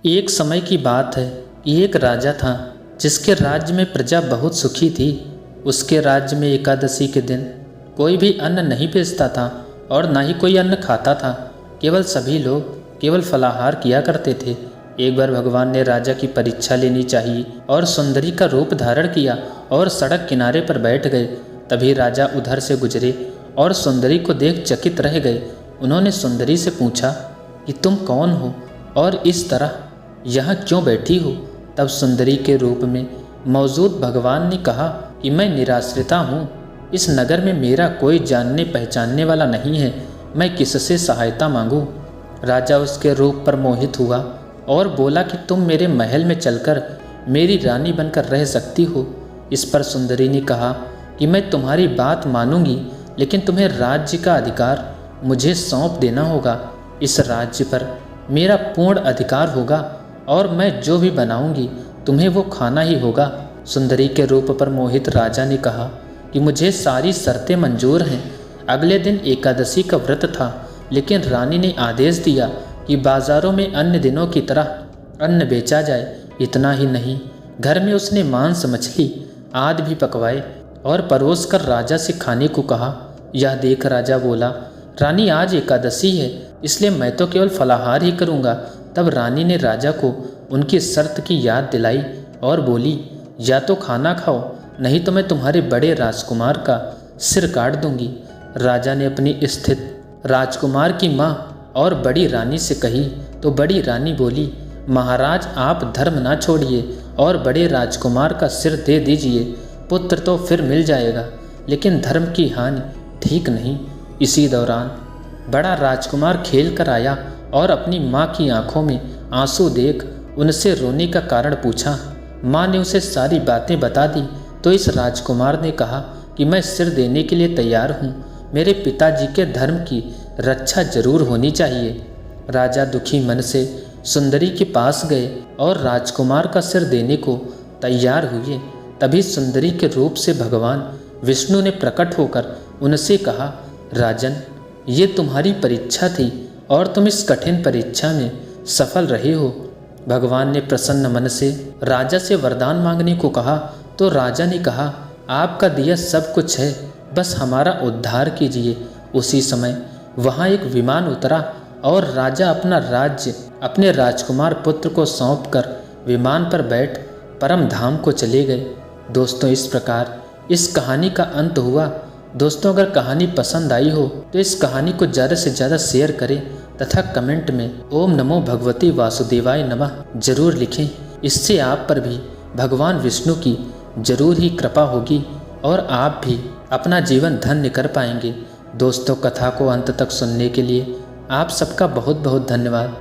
एक समय की बात है कि एक राजा था जिसके राज्य में प्रजा बहुत सुखी थी। उसके राज्य में एकादशी के दिन कोई भी अन्न नहीं बेचता था और ना ही कोई अन्न खाता था। केवल सभी लोग केवल फलाहार किया करते थे। एक बार भगवान ने राजा की परीक्षा लेनी चाहिए और सुंदरी का रूप धारण किया और सड़क किनारे पर बैठ गए। तभी राजा उधर से गुजरे और सुंदरी को देख चकित रह गए। उन्होंने सुंदरी से पूछा कि तुम कौन हो और इस तरह यहाँ क्यों बैठी हो। तब सुंदरी के रूप में मौजूद भगवान ने कहा कि मैं निराश्रिता हूँ। इस नगर में मेरा कोई जानने पहचानने वाला नहीं है, मैं किससे सहायता मांगूँ। राजा उसके रूप पर मोहित हुआ और बोला कि तुम मेरे महल में चलकर मेरी रानी बनकर रह सकती हो। इस पर सुंदरी ने कहा कि मैं तुम्हारी बात मानूंगी, लेकिन तुम्हें राज्य का अधिकार मुझे सौंप देना होगा। इस राज्य पर मेरा पूर्ण अधिकार होगा और मैं जो भी बनाऊंगी तुम्हें वो खाना ही होगा। सुंदरी के रूप पर मोहित राजा ने कहा कि मुझे सारी शर्तें मंजूर हैं। अगले दिन एकादशी का व्रत था, लेकिन रानी ने आदेश दिया कि बाजारों में अन्य दिनों की तरह अन्न बेचा जाए। इतना ही नहीं, घर में उसने मांस मछली आदि भी पकवाए और परोस कर राजा से खाने को कहा। यह देख राजा बोला, रानी आज एकादशी है, इसलिए मैं तो केवल फलाहार ही करूँगा। तब रानी ने राजा को उनकी शर्त की याद दिलाई और बोली, या तो खाना खाओ, नहीं तो मैं तुम्हारे बड़े राजकुमार का सिर काट दूंगी। राजा ने अपनी स्थित राजकुमार की माँ और बड़ी रानी से कही तो बड़ी रानी बोली, महाराज आप धर्म ना छोड़िए और बड़े राजकुमार का सिर दे दीजिए। पुत्र तो फिर मिल जाएगा, लेकिन धर्म की हानि ठीक नहीं। इसी दौरान बड़ा राजकुमार खेल कर आया और अपनी माँ की आंखों में आंसू देख उनसे रोने का कारण पूछा। माँ ने उसे सारी बातें बता दी तो इस राजकुमार ने कहा कि मैं सिर देने के लिए तैयार हूँ, मेरे पिताजी के धर्म की रक्षा जरूर होनी चाहिए। राजा दुखी मन से सुंदरी के पास गए और राजकुमार का सिर देने को तैयार हुए। तभी सुंदरी के रूप से भगवान विष्णु ने प्रकट होकर उनसे कहा, राजन, ये तुम्हारी परीक्षा थी और तुम इस कठिन परीक्षा में सफल रहे हो। भगवान ने प्रसन्न मन से राजा से वरदान मांगने को कहा तो राजा ने कहा, आपका दिया सब कुछ है, बस हमारा उद्धार कीजिए। उसी समय वहाँ एक विमान उतरा और राजा अपना राज्य अपने राजकुमार पुत्र को सौंपकर विमान पर बैठ परम धाम को चले गए। दोस्तों, इस प्रकार इस कहानी का अंत हुआ। दोस्तों, अगर कहानी पसंद आई हो तो इस कहानी को ज़्यादा से ज़्यादा शेयर करें तथा कमेंट में ओम नमो भगवती वासुदेवाय नमः जरूर लिखें। इससे आप पर भी भगवान विष्णु की जरूर ही कृपा होगी और आप भी अपना जीवन धन्य कर पाएंगे। दोस्तों, कथा को अंत तक सुनने के लिए आप सबका बहुत बहुत धन्यवाद।